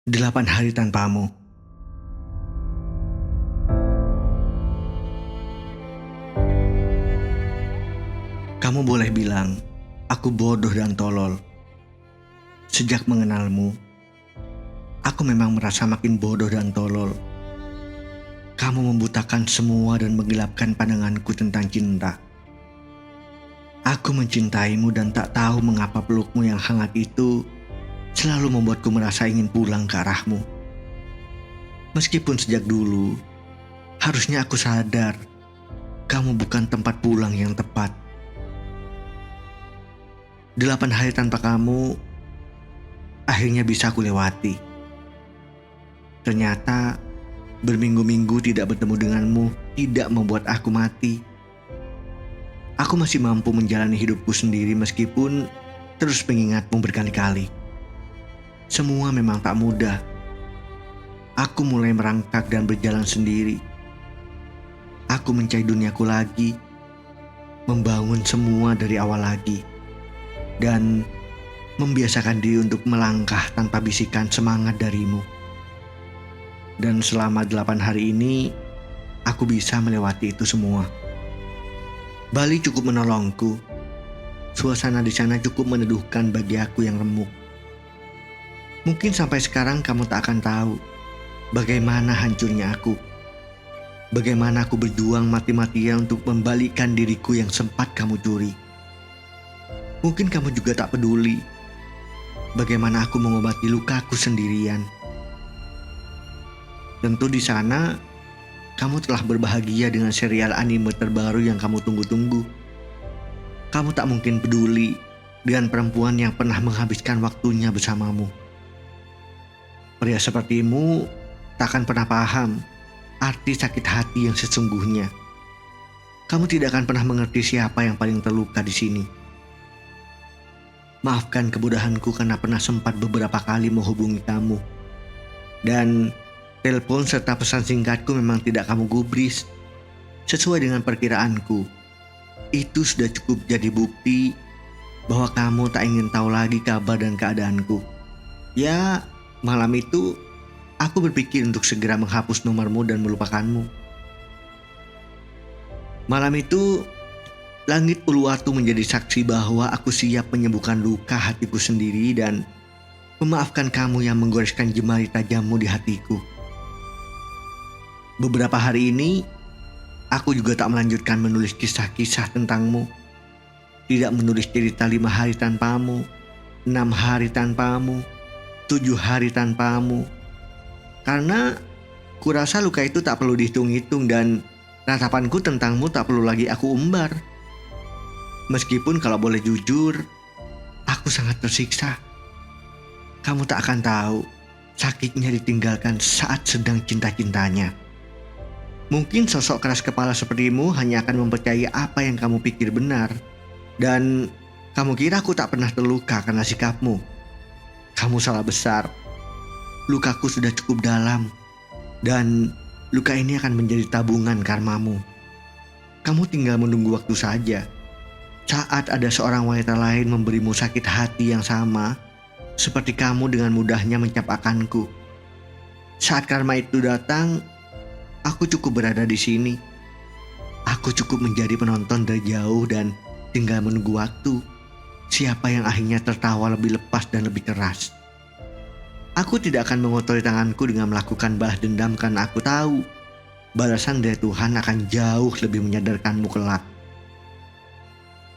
8 hari tanpamu. Kamu boleh bilang, aku bodoh dan tolol. Sejak mengenalmu, aku memang merasa makin bodoh dan tolol. Kamu membutakan semua dan menggelapkan pandanganku tentang cinta. Aku mencintaimu dan tak tahu mengapa pelukmu yang hangat itu selalu membuatku merasa ingin pulang ke arahmu. Meskipun sejak dulu, harusnya aku sadar kamu bukan tempat pulang yang tepat. 8 hari tanpa kamu akhirnya bisa aku lewati. Ternyata berminggu-minggu tidak bertemu denganmu tidak membuat aku mati. Aku masih mampu menjalani hidupku sendiri meskipun terus mengingatmu berkali-kali. Semua memang tak mudah. Aku mulai merangkak dan berjalan sendiri. Aku mencari duniaku lagi, membangun semua dari awal lagi, dan membiasakan diri untuk melangkah tanpa bisikan semangat darimu. Dan selama 8 hari ini, aku bisa melewati itu semua. Bali cukup menolongku. Suasana di sana cukup meneduhkan bagi aku yang remuk. Mungkin sampai sekarang kamu tak akan tahu bagaimana hancurnya aku. Bagaimana aku berjuang mati-matian untuk membalikkan diriku yang sempat kamu curi. Mungkin kamu juga tak peduli bagaimana aku mengobati lukaku sendirian. Tentu di sana kamu telah berbahagia dengan serial anime terbaru yang kamu tunggu-tunggu. Kamu tak mungkin peduli dengan perempuan yang pernah menghabiskan waktunya bersamamu. Pria sepertimu tak akan pernah paham arti sakit hati yang sesungguhnya. Kamu tidak akan pernah mengerti siapa yang paling terluka di sini. Maafkan kebodohanku karena pernah sempat beberapa kali menghubungi kamu. Dan telepon serta pesan singkatku memang tidak kamu gubris. Sesuai dengan perkiraanku, itu sudah cukup jadi bukti bahwa kamu tak ingin tahu lagi kabar dan keadaanku. Ya, malam itu aku berpikir untuk segera menghapus nomormu dan melupakanmu. Malam itu langit Uluwatu menjadi saksi bahwa aku siap menyembuhkan luka hatiku sendiri dan memaafkan kamu yang menggoreskan jemari tajammu di hatiku. Beberapa hari ini, aku juga tak melanjutkan menulis kisah-kisah tentangmu. Tidak menulis cerita 5 hari tanpamu, 6 hari tanpamu, 7 hari tanpamu. Karena kurasa luka itu tak perlu dihitung-hitung dan ratapanku tentangmu tak perlu lagi aku umbar. Meskipun kalau boleh jujur, aku sangat tersiksa. Kamu tak akan tahu sakitnya ditinggalkan saat sedang cinta-cintanya. Mungkin sosok keras kepala sepertimu hanya akan mempercayai apa yang kamu pikir benar. Dan kamu kira aku tak pernah terluka karena sikapmu. Kamu salah besar. Lukaku sudah cukup dalam. Dan luka ini akan menjadi tabungan karmamu. Kamu tinggal menunggu waktu saja. Saat ada seorang wanita lain memberimu sakit hati yang sama, seperti kamu dengan mudahnya mencapakanku. Saat karma itu datang, aku cukup berada di sini. Aku cukup menjadi penonton dari jauh dan tinggal menunggu waktu. Siapa yang akhirnya tertawa lebih lepas dan lebih keras. Aku tidak akan mengotori tanganku dengan melakukan balas dendam karena aku tahu balasan dari Tuhan akan jauh lebih menyadarkanmu kelak.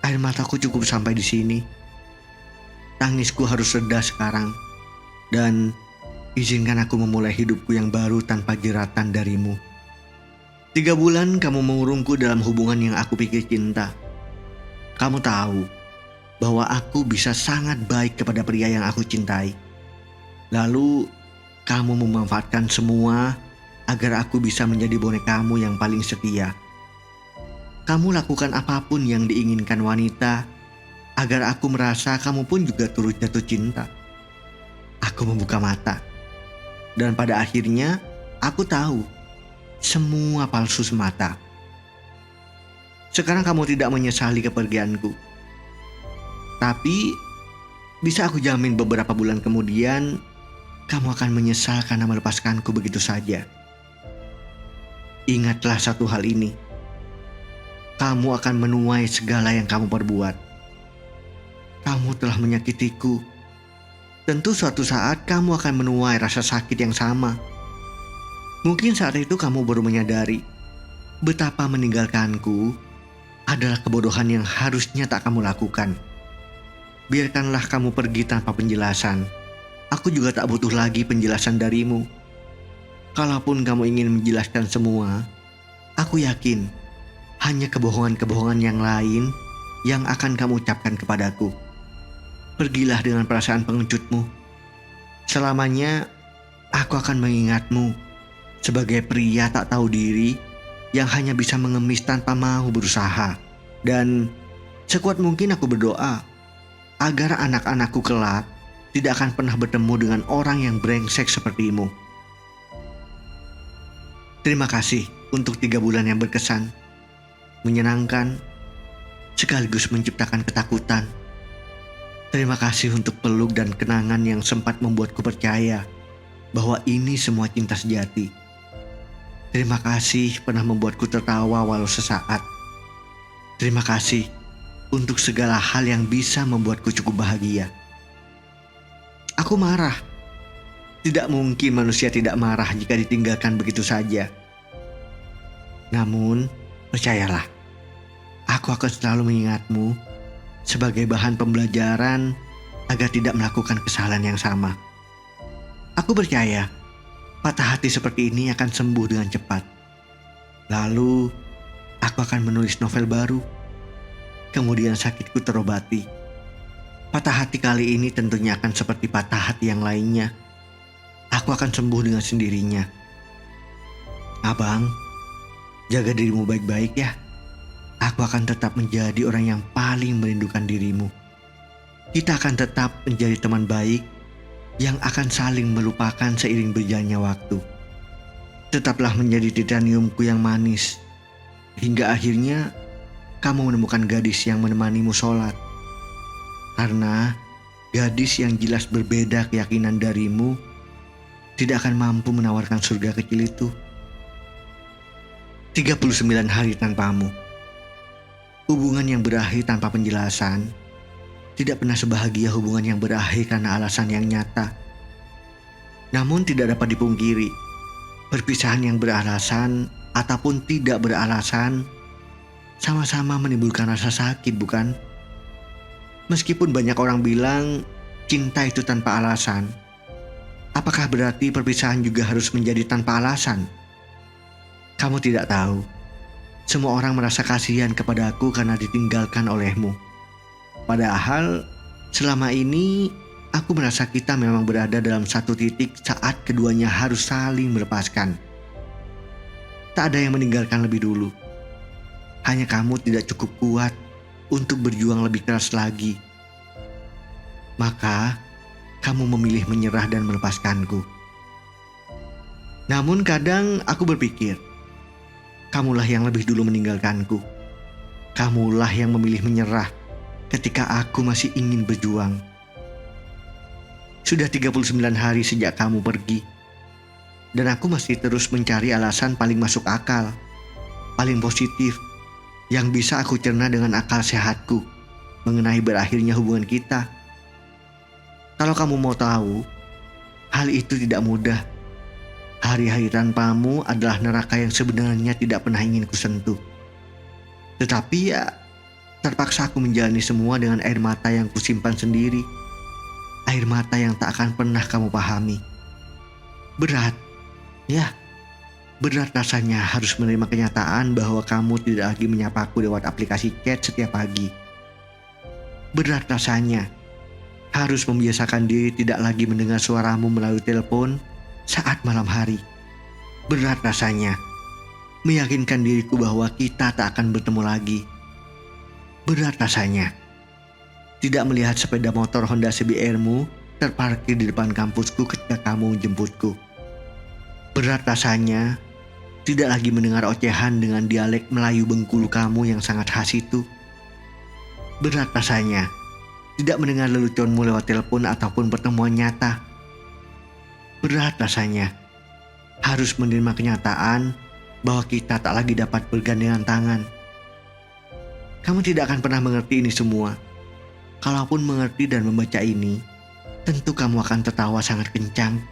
Air mataku cukup sampai di sini. Tangisku harus reda sekarang. Dan izinkan aku memulai hidupku yang baru tanpa jeratan darimu. 3 bulan kamu mengurungku dalam hubungan yang aku pikir cinta. Kamu tahu bahwa aku bisa sangat baik kepada pria yang aku cintai. Lalu kamu memanfaatkan semua agar aku bisa menjadi bonekamu yang paling setia. Kamu lakukan apapun yang diinginkan wanita agar aku merasa kamu pun juga turut jatuh cinta. Aku membuka mata. Dan pada akhirnya aku tahu semua palsu semata. Sekarang kamu tidak menyesali kepergianku. Tapi bisa aku jamin beberapa bulan kemudian kamu akan menyesal karena melepaskanku begitu saja. Ingatlah satu hal ini, kamu akan menuai segala yang kamu perbuat. Kamu telah menyakitiku. Tentu suatu saat kamu akan menuai rasa sakit yang sama. Mungkin saat itu kamu baru menyadari betapa meninggalkanku adalah kebodohan yang harusnya tak kamu lakukan. Biarkanlah kamu pergi tanpa penjelasan. Aku juga tak butuh lagi penjelasan darimu. Kalaupun kamu ingin menjelaskan semua, aku yakin hanya kebohongan-kebohongan yang lain yang akan kamu ucapkan kepadaku. Pergilah dengan perasaan pengecutmu. Selamanya aku akan mengingatmu sebagai pria tak tahu diri yang hanya bisa mengemis tanpa mau berusaha. Dan sekuat mungkin aku berdoa agar anak-anakku kelak tidak akan pernah bertemu dengan orang yang brengsek sepertimu. Terima kasih untuk 3 bulan yang berkesan, menyenangkan, sekaligus menciptakan ketakutan. Terima kasih untuk peluk dan kenangan yang sempat membuatku percaya bahwa ini semua cinta sejati. Terima kasih pernah membuatku tertawa walau sesaat. Terima kasih untuk segala hal yang bisa membuatku cukup bahagia. Aku marah. Tidak mungkin manusia tidak marah jika ditinggalkan begitu saja. Namun, percayalah, aku akan selalu mengingatmu sebagai bahan pembelajaran agar tidak melakukan kesalahan yang sama. Aku percaya patah hati seperti ini akan sembuh dengan cepat. Lalu, aku akan menulis novel baru. Kemudian sakitku terobati. Patah hati kali ini tentunya akan seperti patah hati yang lainnya. Aku akan sembuh dengan sendirinya. Abang, jaga dirimu baik-baik ya. Aku akan tetap menjadi orang yang paling merindukan dirimu. Kita akan tetap menjadi teman baik yang akan saling melupakan seiring berjalannya waktu. Tetaplah menjadi titaniumku yang manis, hingga akhirnya kamu menemukan gadis yang menemanimu sholat. Karena gadis yang jelas berbeda keyakinan darimu tidak akan mampu menawarkan surga kecil itu. 39 hari tanpamu. Hubungan yang berakhir tanpa penjelasan tidak pernah sebahagia hubungan yang berakhir karena alasan yang nyata. Namun tidak dapat dipungkiri, perpisahan yang beralasan ataupun tidak beralasan sama-sama menimbulkan rasa sakit, bukan? Meskipun banyak orang bilang cinta itu tanpa alasan, apakah berarti perpisahan juga harus menjadi tanpa alasan? Kamu tidak tahu. Semua orang merasa kasihan kepada aku karena ditinggalkan olehmu. Padahal selama ini aku merasa kita memang berada dalam satu titik saat keduanya harus saling melepaskan. Tak ada yang meninggalkan lebih dulu. Hanya kamu tidak cukup kuat untuk berjuang lebih keras lagi. Maka kamu memilih menyerah dan melepaskanku. Namun kadang aku berpikir, kamulah yang lebih dulu meninggalkanku. Kamulah yang memilih menyerah ketika aku masih ingin berjuang. Sudah 39 hari sejak kamu pergi, dan aku masih terus mencari alasan paling masuk akal, paling positif, yang bisa aku cerna dengan akal sehatku mengenai berakhirnya hubungan kita. Kalau kamu mau tahu, hal itu tidak mudah. Hari-hari tanpamu adalah neraka yang sebenarnya tidak pernah ingin kusentuh. Tetapi ya, terpaksa aku menjalani semua dengan air mata yang kusimpan sendiri. Air mata yang tak akan pernah kamu pahami. Berat, ya. Berat rasanya harus menerima kenyataan bahwa kamu tidak lagi menyapaku lewat aplikasi chat setiap pagi. Berat rasanya harus membiasakan diri tidak lagi mendengar suaramu melalui telepon saat malam hari. Berat rasanya meyakinkan diriku bahwa kita tak akan bertemu lagi. Berat rasanya tidak melihat sepeda motor Honda CBR-mu terparkir di depan kampusku ketika kamu menjemputku. Berat rasanya tidak lagi mendengar ocehan dengan dialek Melayu Bengkulu kamu yang sangat khas itu. Berat rasanya tidak mendengar leluconmu lewat telepon ataupun pertemuan nyata. berat rasanya harus menerima kenyataan bahwa kita tak lagi dapat bergandengan tangan. Kamu tidak akan pernah mengerti ini semua. Kalaupun mengerti dan membaca ini, tentu kamu akan tertawa sangat kencang,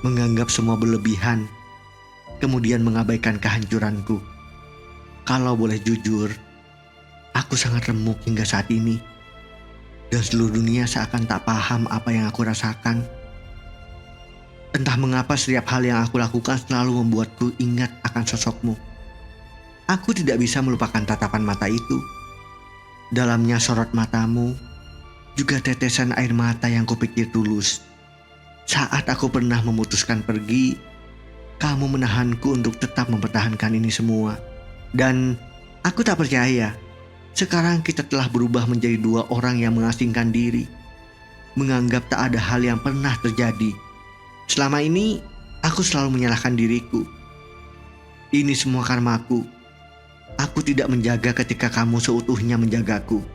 menganggap semua berlebihan, kemudian mengabaikan kehancuranku. Kalau boleh jujur, aku sangat remuk hingga saat ini. Dan seluruh dunia seakan tak paham apa yang aku rasakan. Entah mengapa setiap hal yang aku lakukan selalu membuatku ingat akan sosokmu. Aku tidak bisa melupakan tatapan mata itu. Dalamnya sorot matamu, juga tetesan air mata yang kupikir tulus. Saat aku pernah memutuskan pergi, kamu menahanku untuk tetap mempertahankan ini semua. Dan aku tak percaya. Sekarang kita telah berubah menjadi dua orang yang mengasingkan diri, menganggap tak ada hal yang pernah terjadi. Selama ini, aku selalu menyalahkan diriku. Ini semua karmaku. Aku tidak menjaga ketika kamu seutuhnya menjagaku.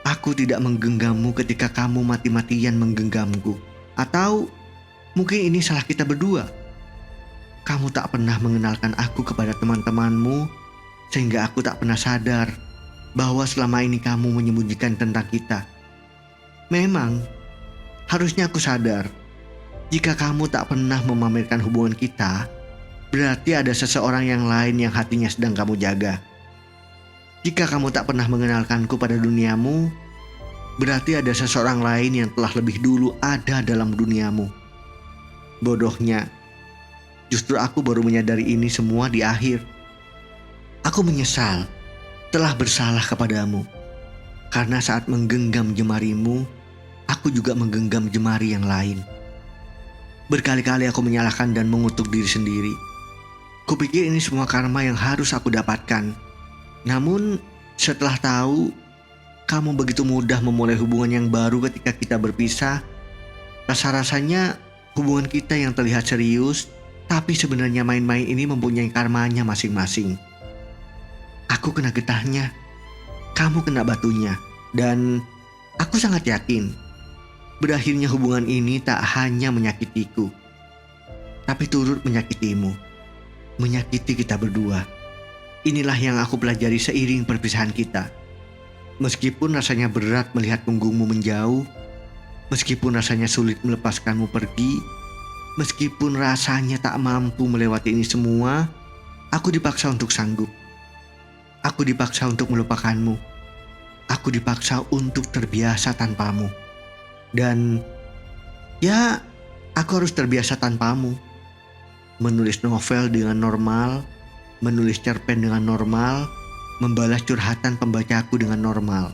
Aku tidak menggenggammu ketika kamu mati-matian menggenggamku. Atau mungkin ini salah kita berdua. Kamu tak pernah mengenalkan aku kepada teman-temanmu, sehingga aku tak pernah sadar bahwa selama ini kamu menyembunyikan tentang kita. Memang, harusnya aku sadar, jika kamu tak pernah memamerkan hubungan kita, berarti ada seseorang yang lain yang hatinya sedang kamu jaga. Jika kamu tak pernah mengenalkanku pada duniamu, berarti ada seseorang lain yang telah lebih dulu ada dalam duniamu. Bodohnya, justru aku baru menyadari ini semua di akhir. Aku menyesal telah bersalah kepadamu, karena saat menggenggam jemarimu, aku juga menggenggam jemari yang lain. Berkali-kali aku menyalahkan dan mengutuk diri sendiri. Kupikir ini semua karma yang harus aku dapatkan. Namun setelah tahu kamu begitu mudah memulai hubungan yang baru ketika kita berpisah, rasa-rasanya hubungan kita yang terlihat serius, tapi sebenarnya main-main ini mempunyai karmanya masing-masing. Aku kena getahnya, kamu kena batunya, dan aku sangat yakin berakhirnya hubungan ini tak hanya menyakitiku, tapi turut menyakitimu, menyakiti kita berdua. Inilah yang aku pelajari seiring perpisahan kita. Meskipun rasanya berat melihat punggungmu menjauh, meskipun rasanya sulit melepaskanmu pergi, meskipun rasanya tak mampu melewati ini semua, aku dipaksa untuk sanggup. Aku dipaksa untuk melupakanmu. Aku dipaksa untuk terbiasa tanpamu. Dan ya, aku harus terbiasa tanpamu. Menulis novel dengan normal, menulis cerpen dengan normal, membalas curhatan pembacaku dengan normal.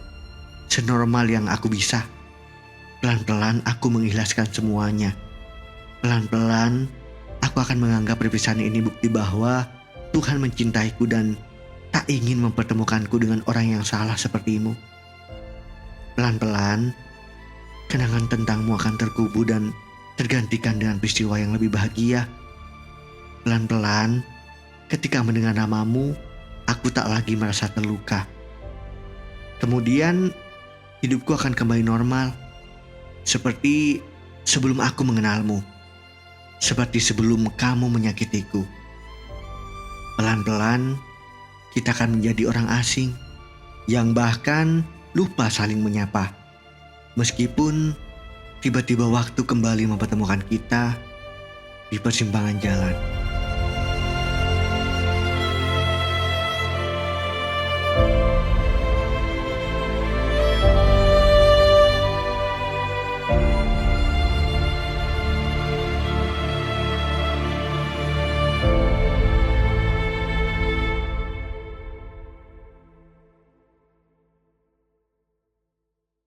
Senormal yang aku bisa. Pelan-pelan aku mengikhlaskan semuanya. Pelan-pelan aku akan menganggap perpisahan ini bukti bahwa Tuhan mencintaiku dan tak ingin mempertemukanku dengan orang yang salah sepertimu. Pelan-pelan, kenangan tentangmu akan terkubur dan tergantikan dengan peristiwa yang lebih bahagia. Pelan-pelan, ketika mendengar namamu, aku tak lagi merasa terluka. Kemudian, hidupku akan kembali normal. Seperti sebelum aku mengenalmu. Seperti sebelum kamu menyakitiku. Pelan-pelan, kita akan menjadi orang asing yang bahkan lupa saling menyapa. Meskipun tiba-tiba waktu kembali mempertemukan kita di persimpangan jalan.